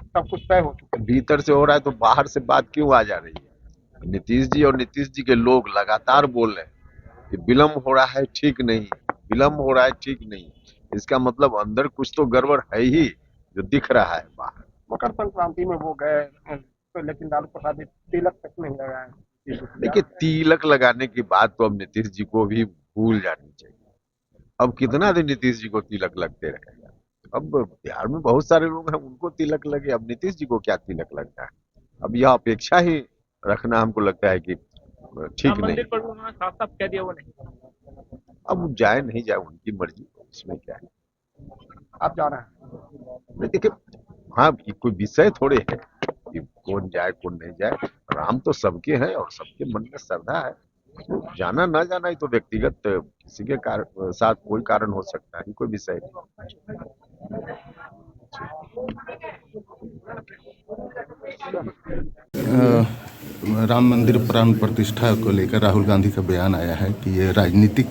सब कुछ तय हो चुका भीतर से हो रहा है तो बाहर से बात क्यों आ जा रही है? नीतीश जी के लोग लगातार बोल रहे हैं कि विलम्ब हो रहा है ठीक नहीं, विलम्ब हो रहा है ठीक नहीं। इसका मतलब अंदर कुछ तो गड़बड़ है ही, जो दिख रहा है बाहर। मकर संक्रांति में वो गए तो लेकिन लालू प्रसाद ने तिलक तक नहीं लगाया देखिए, तिलक लगाने की बात तो अब नीतीश जी को भी भूल जानी चाहिए। अब कितना दिन नीतीश जी को तिलक लगते रहेगा? अब बिहार में बहुत सारे लोग हैं उनको तिलक लगे, अब नीतीश जी को क्या तिलक लगना है? अब यह अपेक्षा ही रखना हमको लगता है कि ठीक नहीं। मंदिर पर उन्होंने साफ साफ कह दिया वो नहीं। अब जाए नहीं जाए उनकी मर्जी, इसमें क्या है। आप जा रहे हैं? नहीं, देखिए, हाँ, ये कोई विषय थोड़े है कि कौन जाए कौन नहीं जाए। राम तो सबके हैं और सबके मन में श्रद्धा है। तो जाना ना जाना ही तो व्यक्तिगत किसी के साथ कोई कारण हो सकता है, कोई विषय नहीं। राम मंदिर प्राण प्रतिष्ठा को लेकर राहुल गांधी का बयान आया है कि ये राजनीतिक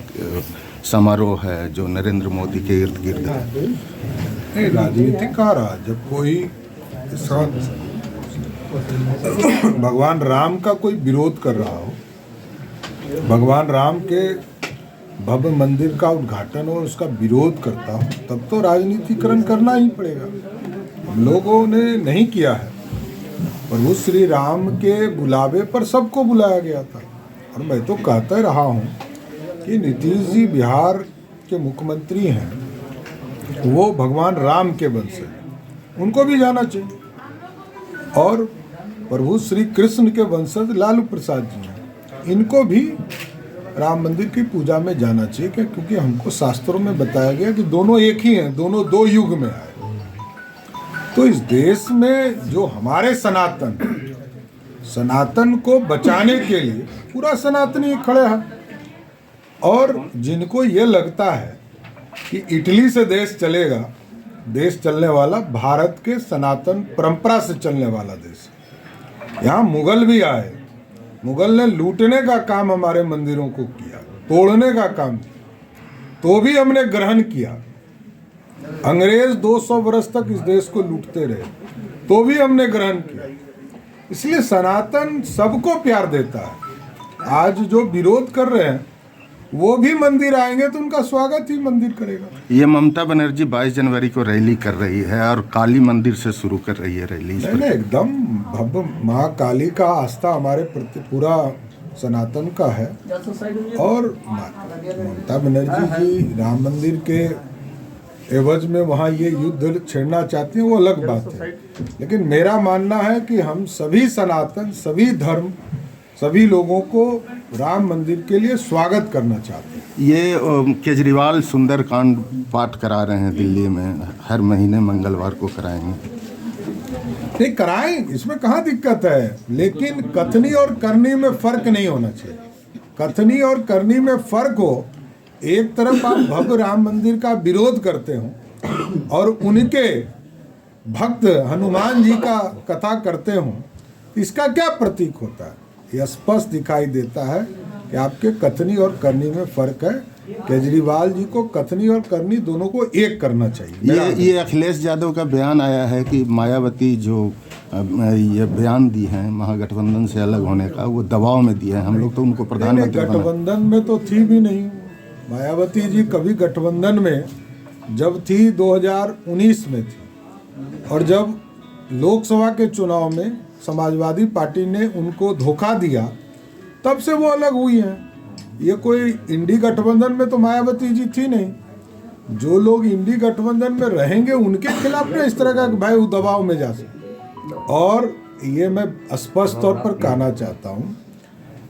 समारोह है जो नरेंद्र मोदी के इर्द गिर्द है। नहीं, राजनीतिक कहाँ रहा। जब कोई भगवान राम का कोई विरोध कर रहा हो, भगवान राम के भव्य मंदिर का उद्घाटन और उसका विरोध करता हो, तब तो राजनीतिकरण करना ही पड़ेगा। हम लोगों ने नहीं किया है। प्रभु श्री राम के बुलावे पर सबको बुलाया गया था। और मैं तो कहते रहा हूँ कि नीतीश जी बिहार के मुख्यमंत्री हैं, वो भगवान राम के वंश हैं, उनको भी जाना चाहिए। और प्रभु श्री कृष्ण के वंशज लालू प्रसाद जी हैं, इनको भी राम मंदिर की पूजा में जाना चाहिए, क्योंकि हमको शास्त्रों में बताया गया कि दोनों एक ही हैं, दोनों दो युग में आए। तो इस देश में जो हमारे सनातन को बचाने के लिए पूरा सनातनी खड़े हैं। और जिनको ये लगता है कि इटली से देश चलेगा, देश चलने वाला भारत के सनातन परंपरा से चलने वाला देश। यहाँ मुगल भी आए, मुगल ने लूटने का काम हमारे मंदिरों को किया, तोड़ने का काम किया, तो भी हमने ग्रहण किया। अंग्रेज 200 वर्ष तक इस देश को लूटते रहे, तो भी हमने ग्रहण किया। इसलिए सनातन सबको प्यार देता है। आज जो विरोध कर रहे हैं वो भी मंदिर आएंगे तो उनका स्वागत ही मंदिर करेगा। ये ममता बनर्जी 22 जनवरी को रैली कर रही है और काली मंदिर से शुरू कर रही है रैली। नहीं, एकदम भव्य महाकाली का आस्था हमारे प्रति पूरा सनातन का है। और ममता बनर्जी जी राम मंदिर के एवज में वहाँ ये युद्ध छेड़ना चाहती हैं, वो अलग बात है। लेकिन मेरा मानना है कि हम सभी सनातन, सभी धर्म, सभी लोगों को राम मंदिर के लिए स्वागत करना चाहते हैं। ये केजरीवाल सुंदरकांड पाठ करा रहे हैं दिल्ली में, हर महीने मंगलवार को कराएंगे। नहीं, कराएं, इसमें कहाँ दिक्कत है। लेकिन कथनी और करनी में फर्क नहीं होना चाहिए। कथनी और करनी में फर्क हो। एक तरफ आप भव्य राम मंदिर का विरोध करते हो और उनके भक्त हनुमान जी का कथा करते हो, इसका क्या प्रतीक होता है? यह स्पष्ट दिखाई देता है कि आपके कथनी और करनी में फर्क है। केजरीवाल जी को कथनी और करनी दोनों को एक करना चाहिए। ये अखिलेश यादव का बयान आया है कि मायावती जो ये बयान दी है महागठबंधन से अलग होने का, वो दबाव में दिया है। हम लोग तो उनको प्रधानमंत्री गठबंधन में तो थी भी नहीं मायावती जी। कभी गठबंधन में जब थी 2019 में थी, और जब लोकसभा के चुनाव में समाजवादी पार्टी ने उनको धोखा दिया, तब से वो अलग हुई हैं। ये कोई इंडी गठबंधन में तो मायावती जी थी नहीं। जो लोग इंडी गठबंधन में रहेंगे उनके खिलाफ में इस तरह का भाई वो दबाव में जा सकते। और ये मैं स्पष्ट तौर पर कहना चाहता हूँ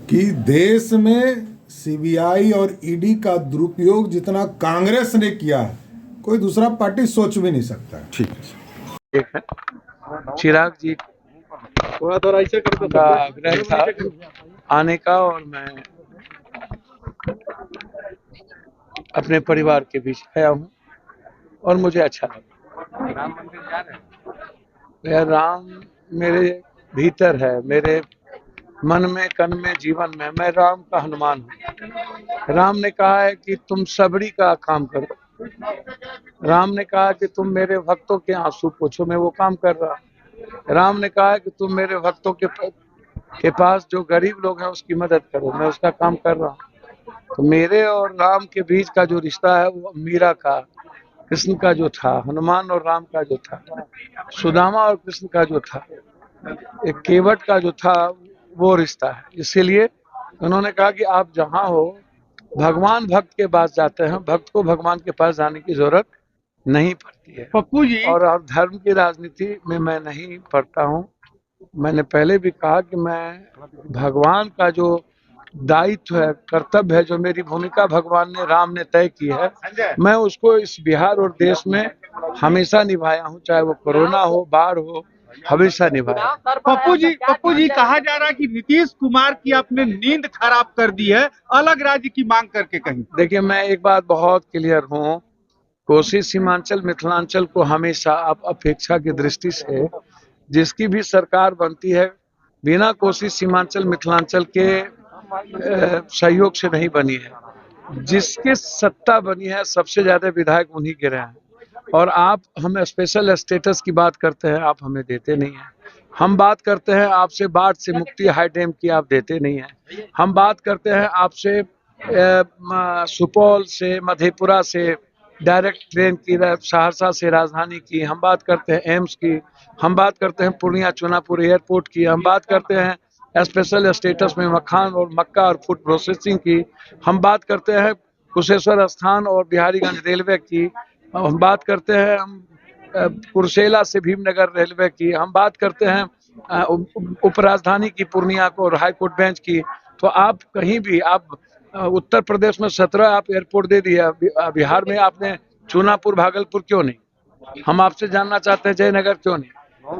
कि देश में सीबीआई और ईडी का दुरुपयोग जितना कांग्रेस ने किया है, कोई दूसरा पार्टी सोच भी नहीं सकता। ठीक है। चिराग जी थोड़ा ऐसे का आग्रह था आने का, और मैं अपने परिवार के बीच आया हूँ और मुझे अच्छा लगा। राम मंदिर जा रहे हैं। राम मेरे भीतर है, मेरे मन में, कन में, जीवन में। मैं राम का हनुमान हूँ। राम ने कहा है कि तुम सबरी का काम करो। राम ने कहा कि तुम मेरे भक्तों के आंसू पोछो। मैं वो काम कर रहा। राम ने कहा है कि तुम मेरे भक्तों के पास जो गरीब लोग हैं उसकी मदद करो, मैं उसका काम कर रहा हूँ। तो मेरे और राम के बीच का जो रिश्ता है वो मीरा का, कृष्ण का जो था, हनुमान और राम का जो था, सुदामा और कृष्ण का जो था, एक केवट का जो था, वो रिश्ता है। इसीलिए उन्होंने कहा कि आप जहाँ हो, भगवान भक्त के पास जाते हैं, भक्त को भगवान के पास जाने की जरूरत नहीं पड़ती है। पप्पू जी, और अब धर्म की राजनीति में मैं नहीं पढ़ता हूँ। मैंने पहले भी कहा कि मैं भगवान का जो दायित्व है, कर्तव्य है, जो मेरी भूमिका भगवान ने, राम ने तय की है, मैं उसको इस बिहार और देश में हमेशा निभाया हूँ, चाहे वो कोरोना हो, बाढ़ हो, हमेशा निभाया। पप्पू जी कहा जा रहा है कि नीतीश कुमार की आपने नींद खराब कर दी है, अलग राज्य की मांग करके कहीं। देखिए, मैं एक बात बहुत क्लियर हूँ, कोसी सीमांचल मिथिलांचल को हमेशा आप अपेक्षा की दृष्टि से जिसकी भी सरकार बनती है, बिना कोसी सीमांचल मिथिलांचल के सहयोग से नहीं बनी है। जिसके सत्ता बनी है, सबसे ज्यादा विधायक उन्हीं के रहे हैं। और आप हमें स्पेशल स्टेटस की बात करते हैं, आप हमें देते नहीं हैं। हम बात करते हैं आपसे बाढ़ से मुक्ति हाई डैम की, आप देते नहीं हैं। हम बात करते हैं आपसे सुपौल से, मधेपुरा से डायरेक्ट ट्रेन की, सहरसा से राजधानी की, हम बात करते हैं एम्स की, हम बात करते हैं पूर्णिया चुनापुर एयरपोर्ट की, हम बात करते हैं स्पेशल स्टेटस में मखान और मक्का और फूड प्रोसेसिंग की, हम बात करते हैं कुशेश्वर स्थान और बिहारीगंज रेलवे की, हम बात करते हैं हम कुर्सेला से भीमनगर रेलवे की, हम बात करते हैं उपराजधानी की पूर्णिया को और हाईकोर्ट बेंच की। तो आप कहीं भी, आप उत्तर प्रदेश में 17 आप एयरपोर्ट दे दिया, बिहार में आपने चुनापुर भागलपुर क्यों नहीं? हम आपसे जानना चाहते हैं जयनगर क्यों नहीं?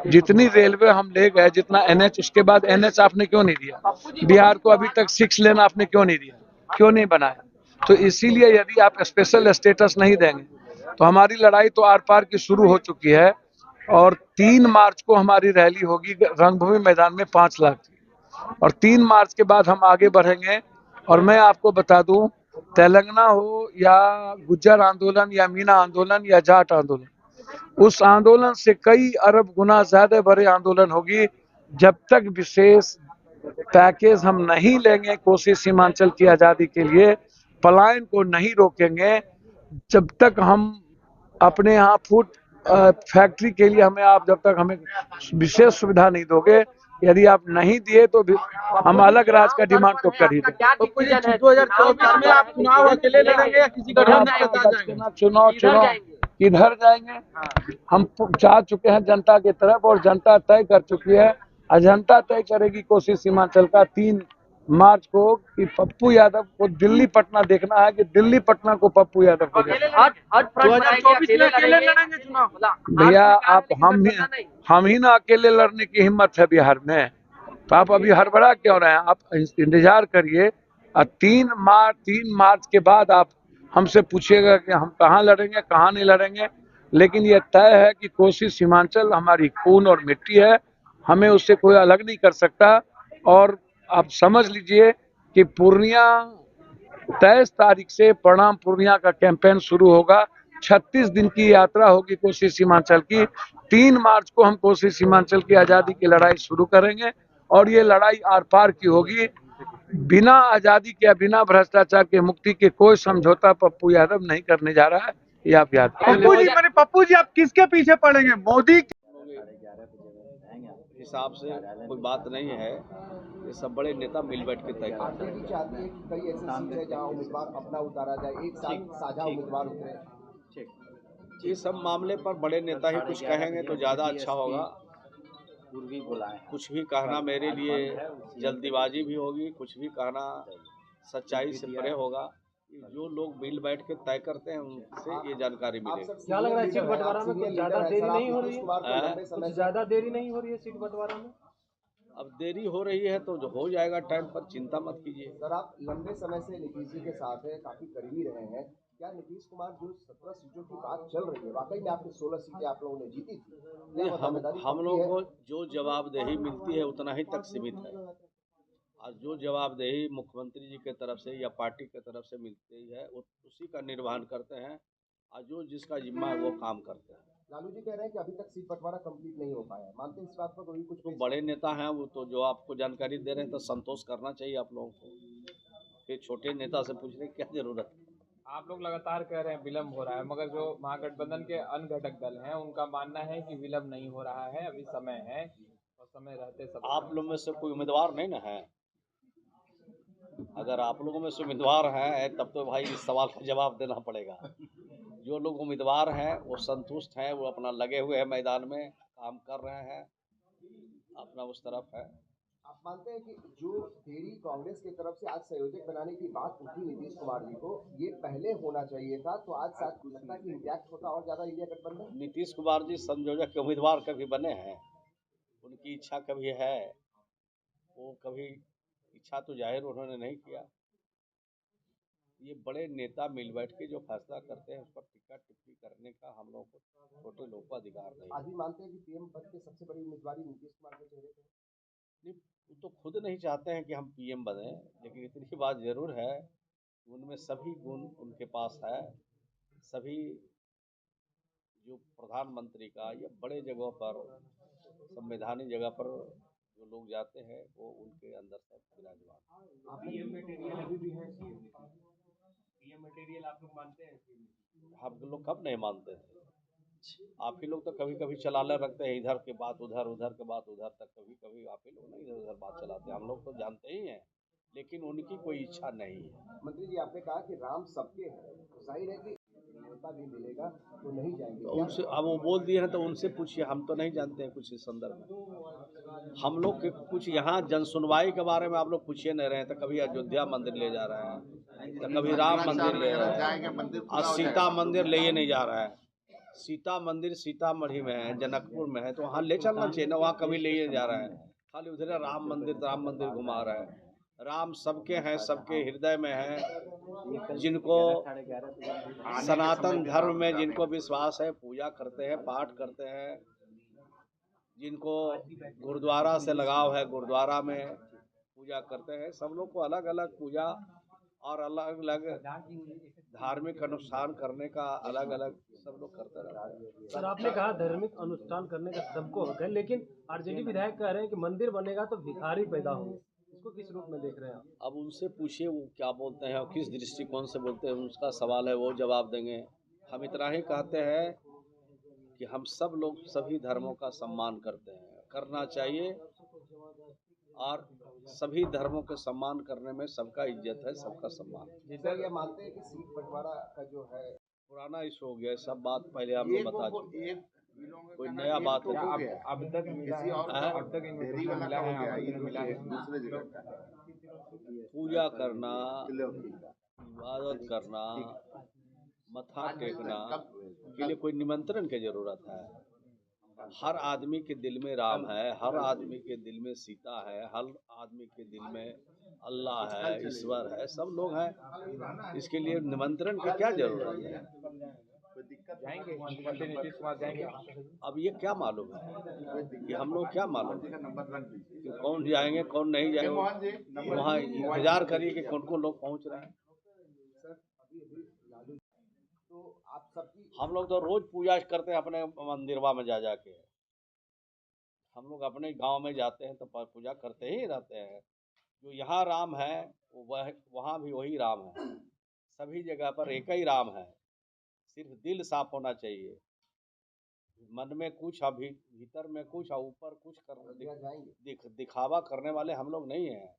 जितनी रेलवे हम ले गए, जितना एनएच, उसके बाद एनएच आपने क्यों नहीं दिया? बिहार को अभी तक 6 लेन आपने क्यों नहीं दिया, क्यों नहीं बनाया? तो इसीलिए यदि आप स्पेशल स्टेटस नहीं देंगे तो हमारी लड़ाई तो आर पार की शुरू हो चुकी है। और 3 मार्च को हमारी रैली होगी रंगभूमि मैदान में 5 लाख की, और 3 मार्च के बाद हम आगे बढ़ेंगे। और मैं आपको बता दूं, तेलंगाना हो या गुज्जर आंदोलन या मीना आंदोलन या जाट आंदोलन, उस आंदोलन से कई अरब गुना ज्यादा बड़े आंदोलन होगी। जब तक विशेष पैकेज हम नहीं लेंगे कोसी सीमांचल की आजादी के लिए, पलायन को नहीं रोकेंगे, जब तक हम अपने यहाँ फूड फैक्ट्री के लिए आप जब तक हमें विशेष सुविधा नहीं दोगे, यदि आप नहीं दिए तो हम अलग राज्य का डिमांड तो कर ही देंगे। 2024 में आप चुनाव अकेले लड़ेंगे या किसी गठबंधन के साथ जाएंगे? चुनाव किधर जाएंगे? हम चाह चुके हैं जनता की तरफ, और जनता तय कर चुकी है, जनता तय करेगी कोसी सीमांचल का 3 मार्च को कि पप्पू यादव को दिल्ली पटना देखना है, कि दिल्ली पटना को पप्पू यादव को देखना है। 2024 में अकेले लड़ेंगे चुनाव? भैया, आप हम ही ना अकेले लड़ने की हिम्मत है बिहार में, तो आप अभी हड़बड़ा क्यों रहे हैं? आप इंतजार करिए, 3 मार्च के बाद आप हमसे पूछिएगा कि हम कहाँ लड़ेंगे, कहाँ नहीं लड़ेंगे। लेकिन ये तय है कि कोसी सीमांचल हमारी खून और मिट्टी है, हमें उससे कोई अलग नहीं कर सकता। और आप समझ लीजिए कि पूर्णिया 23 तारीख से प्रणाम पूर्णिया का कैंपेन शुरू होगा। 36 दिन की यात्रा होगी कोसी सीमांचल की। 3 मार्च को हम कोसी सीमांचल की आजादी की लड़ाई शुरू करेंगे, और ये लड़ाई आर पार की होगी। बिना आजादी के, बिना भ्रष्टाचार के मुक्ति के कोई समझौता पप्पू यादव नहीं करने जा रहा है, ये आप याद रखें। पप्पू जी आप किसके पीछे पड़ेंगे, मोदी? हिसाब से कोई बात नहीं है, ये सब बड़े नेता मिल बैठ के तय करते हैं। चाहती है कि कई ऐसी सीट है जहां उम्मीदवार अपना उतारा जाए, एक साथ साझा उम्मीदवार उतरे। ठीक, ये सब मामले पर बड़े नेता ही कुछ कहेंगे तो ज़्यादा अच्छा होगा। कुछ भी कहना मेरे लिए जल्दीबाजी भी होगी, कुछ भी कहना सच्चाई से परे होगा। जो लोग मिल बैठ के तय करते हैं उनसे ये जानकारी मिलेगी। क्या लग रहा है सीट बंटवारा में कुछ ज्यादा देरी नहीं हो रही है? कुछ ज्यादा देरी नहीं हो रही है सीट बंटवारा में? अब देरी हो रही है तो जो हो जाएगा टाइम पर, चिंता मत कीजिए। सर, आप लंबे समय से नीतीश जी के साथ है, काफी करीबी रहे हैं। क्या नीतीश कुमार जो 17 सीटों की बात चल रही है, वाकई में आपकी 16 सीटें आप लोगों ने जीती थी? हम लोगों को जो जवाबदेही मिलती है उतना ही तक सीमित है, और जो जवाबदेही मुख्यमंत्री जी के तरफ से या पार्टी के तरफ से मिलती है उसी का निर्वहन करते हैं, और जो जिसका जिम्मा है वो काम करते हैं। लालू जी कह रहे हैं कि अभी तक सीट बंटवारा कंप्लीट नहीं हो पाया है। मानते हैं इस बात पर कोई कुछ तो बड़े नेता हैं वो, तो जो आपको जानकारी दे रहे हैं तो संतोष करना चाहिए आप लोगों को। फिर छोटे नेता से पूछने की क्या जरूरत है। आप लोग लगातार कह रहे हैं विलम्ब हो रहा है, मगर जो महागठबंधन के अन्य घटक दल हैं उनका मानना है कि विलम्ब नहीं हो रहा है, अभी समय है और समय रहते सब आप लोग में से कोई उम्मीदवार नहीं ना है? अगर आप लोगों में से उम्मीदवार हैं तब तो भाई इस सवाल का जवाब देना पड़ेगा। जो लोग उम्मीदवार हैं वो संतुष्ट हैं, वो अपना लगे हुए हैं, मैदान में काम कर रहे हैं, अपना उस तरफ है। आप मानते हैं कि जो देरी कांग्रेस की तरफ से आज संयोजक बनाने की बात उठी नीतीश कुमार जी को, ये पहले होना चाहिए था, तो आज साथ लगता है कि इंटैक्ट होता और ज्यादा इंडिया गठबंधन। नीतीश कुमार जी संयोजक के उम्मीदवार कभी बने हैं? उनकी इच्छा कभी है? वो कभी इच्छा तो जाहिर उन्होंने नहीं किया। ये बड़े नेता मिल बैठ के जो फैसला करते हैं उस पर टिक्का टिप्पणी करने का हम लोगों को, छोटे लोगों को अधिकार नहीं आज भी मानते हैं कि पीएम पद के सबसे बड़ी उम्मीदवारी नीतीश कुमार के चेहरे पे है। है। वो तो खुद नहीं चाहते हैं कि हम पीएम बने, लेकिन इतनी बात जरूर है उनमें सभी गुण उनके पास है। सभी जो प्रधानमंत्री का या बड़े जगहों पर, संवैधानिक जगह पर जो लोग जाते हैं वो उनके अंदर सब विराजमान। पीएम मटेरियल अभी भी है, पीएम मटेरियल आप लोग मानते हैं? हम लोग कब नहीं मानते थे? आप ही लोग तो कभी कभी चलाने रखते हैं, इधर के बात उधर, उधर के बात उधर तक। कभी कभी आप ही लोग ना इधर उधर बात चलाते हैं, हम लोग तो जानते ही हैं, लेकिन उनकी कोई इच्छा नहीं है। मंत्री जी आपने कहा कि राम सबके हैं, तो जाहिर है कि न्योता भी मिलेगा तो नहीं जाएंगे। तो उनसे अब वो बोल दिए हैं तो उनसे पूछिए, हम तो नहीं जानते हैं कुछ इस संदर्भ में। हम लोग के कुछ यहाँ जन सुनवाई के बारे में आप लोग पूछिए नहीं रहे हैं, तो कभी अयोध्या मंदिर ले जा रहे हैं, तो कभी राम मंदिर ले रहे हैं, और सीता मंदिर ले नहीं जा रहा है। सीता मंदिर सीतामढ़ी में है, जनकपुर में है, तो वहाँ ले चलना चाहिए ना, वहाँ कभी ले जा रहा है। खाली उधर राम मंदिर घुमा रहा है। राम सबके हैं, सबके हृदय में है। जिनको सनातन धर्म में जिनको विश्वास है, पूजा करते हैं, पाठ करते हैं। जिनको गुरुद्वारा से लगाव है, गुरुद्वारा में पूजा करते हैं। सब लोग को अलग अलग पूजा और अलग अलग धार्मिक अनुष्ठान करने का अलग अलग सब लोग करते रहते हैं। सर आपने कहा धार्मिक अनुष्ठान करने का सबको हक है, लेकिन आरजेडी विधायक कह रहे हैं कि मंदिर बनेगा तो भिखारी पैदा होंगे, इसको किस रूप में देख रहे हैं आप? अब उनसे पूछिए वो क्या बोलते हैं और किस दृष्टिकोण से बोलते हैं, उसका सवाल है, वो जवाब देंगे। हम इतना ही कहते हैं कि हम सब लोग सभी धर्मों का सम्मान करते हैं, करना चाहिए, और सभी धर्मों के सम्मान करने में सबका इज्जत है, सबका सम्मान। सर ये मानते हैं कि सीट बंटवारा का जो है पुराना इशू हो गया, सब बात पहले हम लोग बता चुके हैं, कोई नया बात है? अब तक इन्विटेशन मिला है, आमंत्रण मिला है? पूजा करना, इबादत करना, मत्था टेकना के लिए कोई निमंत्रण की जरूरत है? हर आदमी के दिल में राम है, हर आदमी के दिल में सीता है, हर आदमी के दिल में अल्लाह है, ईश्वर है, सब लोग हैं। इसके लिए निमंत्रण की क्या जरूरत है? जाएंगे मुख्यमंत्री नीतीश कुमार जाएंगे? अब ये क्या मालूम है कि हम लोग क्या मालूम कि कौन जाएंगे कौन नहीं जाएंगे? वहाँ इंतजार करिए कि कौन कौन लोग पहुँच रहे हैं। तो आप सबकी हम लोग तो रोज पूजा करते हैं अपने मंदिरवा में जा जाके। हम लोग अपने गांव में जाते हैं तो पूजा करते ही रहते हैं। जो यहाँ राम है वह वहाँ भी वही राम है, सभी जगह पर एक ही राम है। सिर्फ दिल साफ होना चाहिए, मन में कुछ अभी भीतर में कुछ और ऊपर कुछ कर दिखावा करने वाले हम लोग नहीं हैं।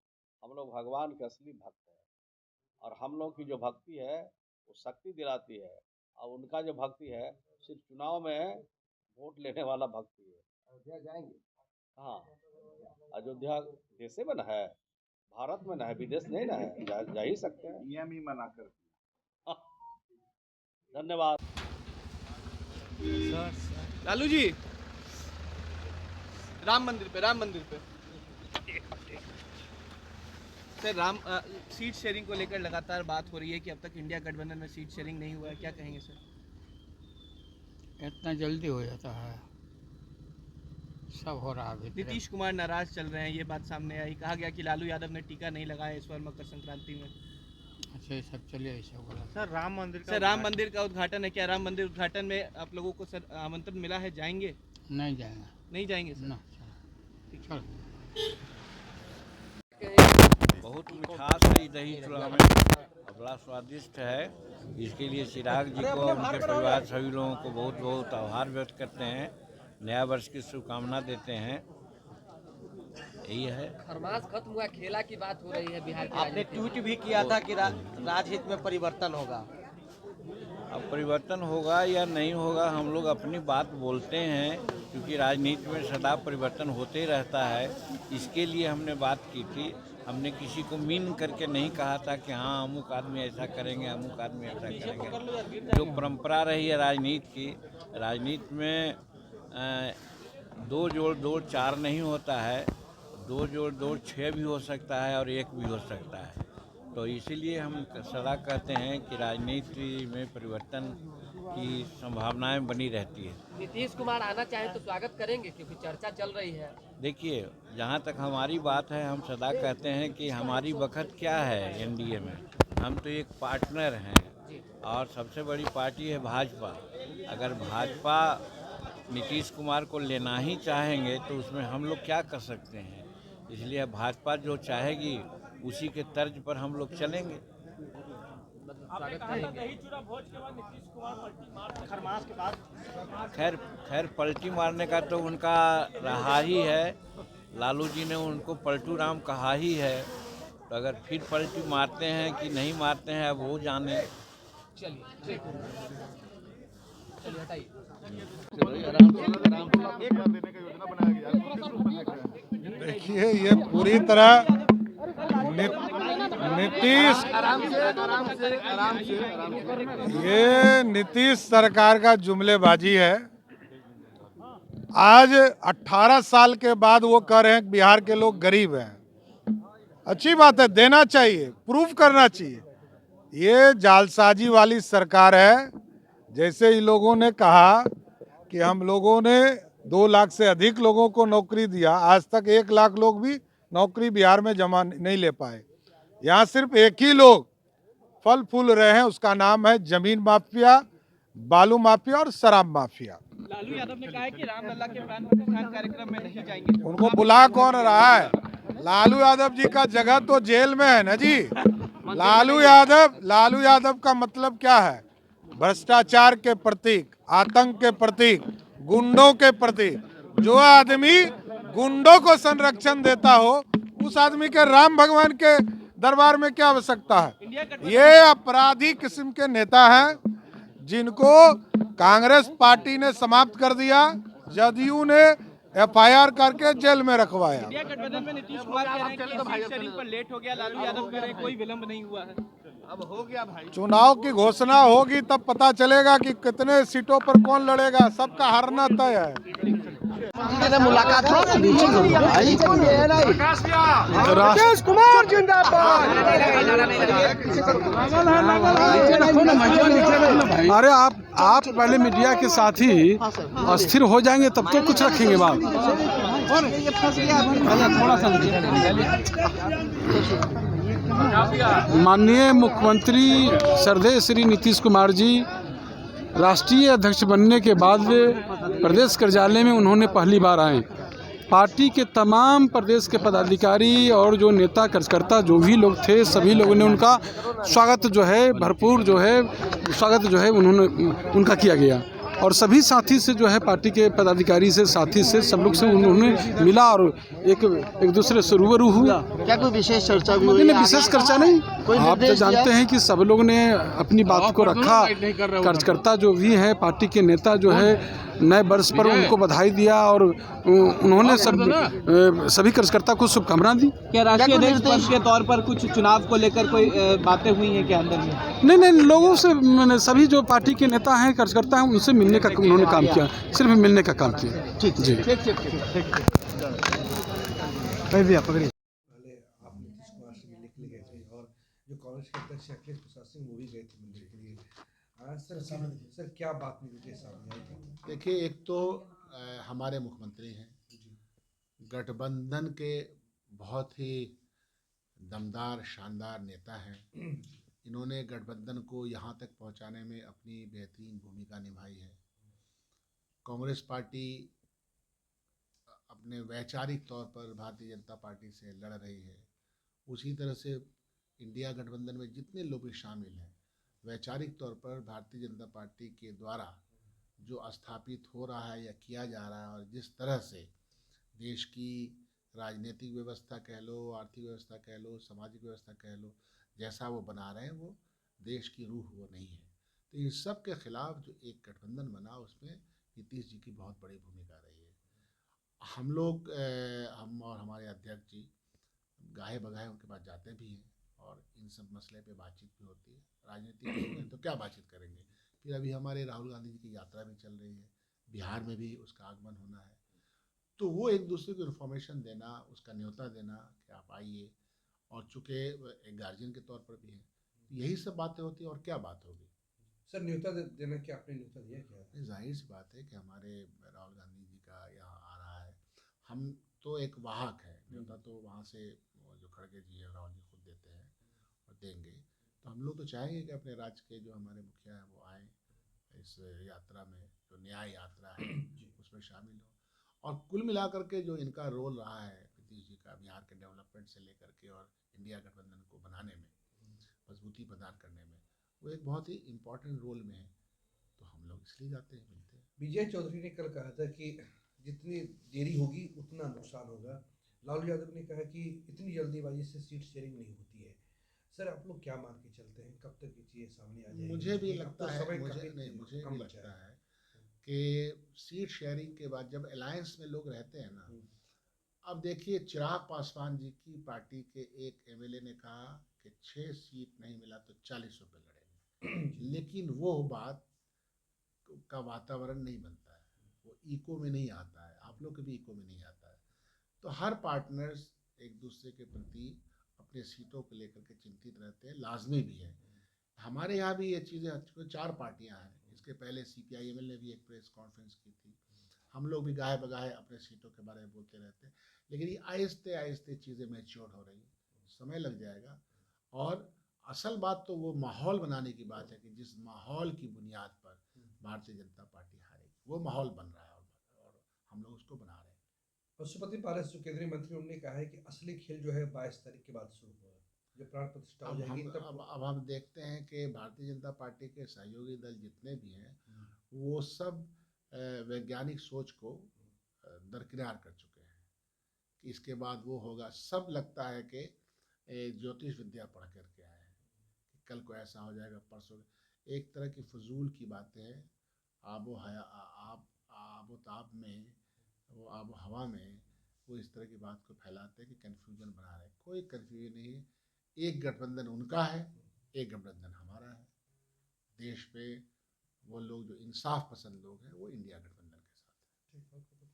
हम लोग भगवान के असली भक्त हैं, और हम लोग की जो भक्ति है वो शक्ति दिलाती है, और उनका जो भक्ति है सिर्फ चुनाव में वोट लेने वाला भक्ति है। अयोध्या जाएंगे? हाँ, अयोध्या देश में न है, भारत में न है, विदेश नहीं न है, जा ही सकते हैं। नियम ही मना कर। धन्यवाद। लालू जी, राम मंदिर पे सर, सीट शेयरिंग को लेकर लगातार बात हो रही है कि अब तक इंडिया गठबंधन में सीट शेयरिंग नहीं हुआ है, क्या कहेंगे सर? इतना जल्दी हो जाता है, सब हो रहा है। नीतीश कुमार नाराज चल रहे हैं, ये बात सामने आई। कहा गया कि लालू यादव ने टीका नहीं लगाया इस बार मकर संक्रांति में। अच्छा ये सब चलिए ऐसा बोला। सर राम मंदिर का उद्घाटन है, क्या राम मंदिर उद्घाटन में आप लोगों को सर आमंत्रण मिला है, जाएंगे? नहीं जाएगा नहीं जाएंगे सर? ना। चलो बहुत मिठास है दही चूड़ा में और बड़ा स्वादिष्ट है। इसके लिए चिराग जी को और उनके परिवार सभी लोगों को बहुत बहुत आभार व्यक्त करते हैं, नया वर्ष की शुभकामना देते हैं। यही है। खरमास खत्म हुआ, खेला की बात हो रही है बिहार की। आपने ट्वीट भी किया था कि राजहित में परिवर्तन होगा। अब परिवर्तन होगा या नहीं होगा, हम लोग अपनी बात बोलते हैं, क्योंकि राजनीति में सदा परिवर्तन होते रहता है। इसके लिए हमने बात की थी। हमने किसी को मीन करके नहीं कहा था कि हाँ अमुक आदमी ऐसा करेंगे, अमुक आदमी ऐसा करेंगे। जो परंपरा रही है राजनीति की, राजनीति में 2 जोड़ 2 4 नहीं होता है, 2 जोड़ 2 6 भी हो सकता है और 1 भी हो सकता है। तो इसीलिए हम सदा कहते हैं कि राजनीति में परिवर्तन की संभावनाएं बनी रहती है। नीतीश कुमार आना चाहें तो स्वागत करेंगे, क्योंकि चर्चा चल रही है। देखिए, जहाँ तक हमारी बात है, हम सदा कहते हैं कि हमारी वक्त क्या है एनडीए में। हम तो एक पार्टनर हैं और सबसे बड़ी पार्टी है भाजपा। अगर भाजपा नीतीश कुमार को लेना ही चाहेंगे तो उसमें हम लोग क्या कर सकते हैं। इसलिए भाजपा जो चाहेगी उसी के तर्ज पर हम लोग चलेंगे। खैर पलटी मारने का तो उनका रहा ही है। लालू जी ने उनको पलटू राम कहा ही है, तो अगर फिर पलटी मारते हैं कि नहीं मारते हैं अब वो जाने। चलिए हटाइए। देखिए ये पूरी तरह नीतीश सरकार का जुमलेबाजी है। आज 18 साल के बाद वो कह रहे हैं कि बिहार के लोग गरीब हैं। अच्छी बात है, देना चाहिए, प्रूफ करना चाहिए। ये जालसाजी वाली सरकार है। जैसे इन लोगों ने कहा कि हम लोगों ने 2 लाख से अधिक लोगों को नौकरी दिया, आज तक 1 लाख लोग भी नौकरी बिहार में जमा नहीं ले पाए। यहाँ सिर्फ एक ही लोग फल फूल रहे हैं, उसका नाम है जमीन माफिया, बालू माफिया और शराब माफिया। लालू यादव ने कहा है कि रामलला के प्राण प्रतिष्ठान कार्यक्रम में नहीं जाएंगे। उनको बुला कौन रहा है? लालू यादव जी का जगह तो जेल में है ना जी। लालू यादव का मतलब क्या है? भ्रष्टाचार के प्रतीक, आतंक के प्रतीक, गुंडों के प्रतीक। जो आदमी गुंडों को संरक्षण देता हो, उस आदमी के राम भगवान के दरबार में क्या आवश्यकता है? ये अपराधी किस्म के नेता हैं जिनको कांग्रेस पार्टी ने समाप्त कर दिया, जदयू ने FIR करके जेल में रखवाया। इंडिया गठबंधन में नीतीश कुमार कह रहे हैं कि सीट शेयरिंग पर लेट हो गया, लालू यादव कह रहे हैं कोई विलंब नहीं हुआ है। अब हो गया भाई। चुनाव की घोषणा होगी तब पता चलेगा कि कितने सीटों पर कौन लड़ेगा। सबका हारना तय है। मुलाकात नीतीश कुमार जिंदाबाद। अरे आप पहले मीडिया के साथ ही अस्थिर हो जाएंगे तब तो कुछ रखेंगे बात। माननीय मुख्यमंत्री श्रद्धेय श्री नीतीश कुमार जी राष्ट्रीय अध्यक्ष बनने के बाद प्रदेश कार्यालय में उन्होंने पहली बार आए। पार्टी के तमाम प्रदेश के पदाधिकारी और जो नेता कार्यकर्ता जो भी लोग थे, सभी लोगों ने उनका स्वागत जो है भरपूर जो है स्वागत जो है उनका किया गया। और सभी साथी से जो है पार्टी के पदाधिकारी से, साथी से, सब लोग से उन्होंने मिला और एक दूसरे से रूबरू हुआ। क्या कोई विशेष चर्चा भी हुई? विशेष चर्चा नहीं, आप तो जानते हैं कि सब लोग ने अपनी बात को रखा। कार्यकर्ता जो भी है, पार्टी के नेता जो है, नए वर्ष पर उनको बधाई दिया और उन्होंने सभी कार्यकर्ता को शुभकामनाएं दी। क्या राष्ट्रीय अध्यक्ष पद के तौर पर कुछ चुनाव को लेकर कोई बातें हुई हैं क्या अंदर में? नहीं, लोगों से मैंने सभी जो पार्टी के नेता हैं, कार्यकर्ता हैं, उनसे मिलने का उन्होंने काम किया, सिर्फ मिलने का काम किया। ठीक जी। सर क्या बात मिलती है? देखिए, एक तो हमारे मुख्यमंत्री हैं, गठबंधन के बहुत ही दमदार शानदार नेता हैं। इन्होंने गठबंधन को यहाँ तक पहुँचाने में अपनी बेहतरीन भूमिका निभाई है। कांग्रेस पार्टी अपने वैचारिक तौर पर भारतीय जनता पार्टी से लड़ रही है, उसी तरह से इंडिया गठबंधन में जितने लोग भी शामिल हैं वैचारिक तौर पर भारतीय जनता पार्टी के द्वारा जो स्थापित हो रहा है या किया जा रहा है और जिस तरह से देश की राजनीतिक व्यवस्था कह लो, आर्थिक व्यवस्था कह लो, सामाजिक व्यवस्था कह लो, जैसा वो बना रहे हैं वो देश की रूह वो नहीं है। तो इन सब के खिलाफ जो एक गठबंधन बना उसमें नीतीश जी की बहुत बड़ी भूमिका रही है। हम लोग हम और हमारे अध्यक्ष जी गाहे बगाहे उनके पास जाते भी हैं और इन सब मसले पे बातचीत भी होती है। राजनीतिक लोग हैं तो क्या बातचीत करेंगे। फिर अभी हमारे राहुल गांधी जी की यात्रा भी चल रही है, बिहार में भी उसका आगमन होना है, तो वो एक दूसरे को इन्फॉर्मेशन देना, उसका न्योता देना कि आप आइए, और चूँकि एक गार्जियन के तौर पर भी है, यही सब बातें होती हैं और क्या बात होगी। सर न्योता देना, क्या आपने न्योता दिया क्या? जाहिर सी बात है कि हमारे राहुल गांधी जी का यहाँ आ रहा है, हम तो एक वाहक है, न्योता तो वहाँ से जो खड़गे जी है राहुल जी खुद देते हैं और देंगे। तो हम लोग तो चाहेंगे कि अपने राज्य के जो हमारे मुखिया हैं वो आएँ इस यात्रा में, जो न्याय यात्रा है उसमें शामिल हो। और कुल मिलाकर के जो इनका रोल रहा है नीतीश जी का बिहार के डेवलपमेंट से लेकर के और इंडिया गठबंधन को बनाने में, मजबूती प्रदान करने में, वो एक बहुत ही इम्पोर्टेंट रोल में है। तो हम लोग इसलिए जाते हैं, मिलते हैं। विजय चौधरी ने कल कहा था कि जितनी देरी होगी उतना नुकसान होगा। लालू यादव ने कहा कि इतनी जल्दीबाजी से सीट शेयरिंग नहीं होती है। सर आप लोग क्या मान के चलते हैं, कब तक ये चीज़ें सामने आ जाएगी? मुझे भी लगता है कि सीट शेयरिंग के बाद जब अलायंस में लोग रहते हैं ना, अब देखिए चिराग पासवान जी की पार्टी के एक एमएलए ने कहा कि 6 सीट नहीं मिला तो 40 रुपये लड़ेंगे, लेकिन वो बात का वातावरण नहीं बनता है, वो इको में नहीं आता है, आप लोग के भी इको में नहीं आता है। तो हर पार्टनर्स एक दूसरे के प्रति अपने सीटों को लेकर के चिंतित रहते हैं, लाजमी भी है। हमारे यहाँ भी ये चीज़ें 4 पार्टियाँ हैं, इसके पहले CPIML ने भी एक प्रेस कॉन्फ्रेंस की थी, हम लोग भी गाहे बगाहे अपने सीटों के बारे में बोलते रहते हैं, लेकिन ये आहिस्ते आहिस्ते चीज़ें मैच्योर हो रही हैं, समय लग जाएगा। और असल बात तो वो माहौल बनाने की बात है कि जिस माहौल की बुनियाद पर भारतीय जनता पार्टी हारेगी, वो माहौल बन रहा है और हम लोग उसको बना रहे हैं। पशुपति पारस जो केंद्रीय मंत्री, उन्होंने कहा है कि असली खेल जो है 22 तारीख के बाद शुरू होगा, जब प्राण प्रतिष्ठा हो जाएगी। अब हम देखते हैं कि भारतीय जनता पार्टी के सहयोगी दल जितने भी हैं वो सब वैज्ञानिक सोच को दरकिनार कर चुके हैं कि इसके बाद वो होगा। सब लगता है कि ज्योतिष विद्या पढ़ करके आए हैं कि कल को ऐसा हो जाएगा, परसों। एक तरह की फजूल की बातें हैं। आबो ताब में, वो आबो हवा में वो इस तरह की बात को फैलाते हैं कि कन्फ्यूजन बना रहे हैं। कोई कन्फ्यूजन नहीं है। एक गठबंधन उनका है, एक गठबंधन हमारा है। देश पे वो लोग जो इंसाफ पसंद लोग हैं वो इंडिया गठबंधन के साथ है।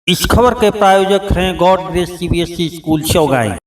इस खबर के प्रायोजक हैं गॉड ग्रेस CBSE स्कूल चौगाई।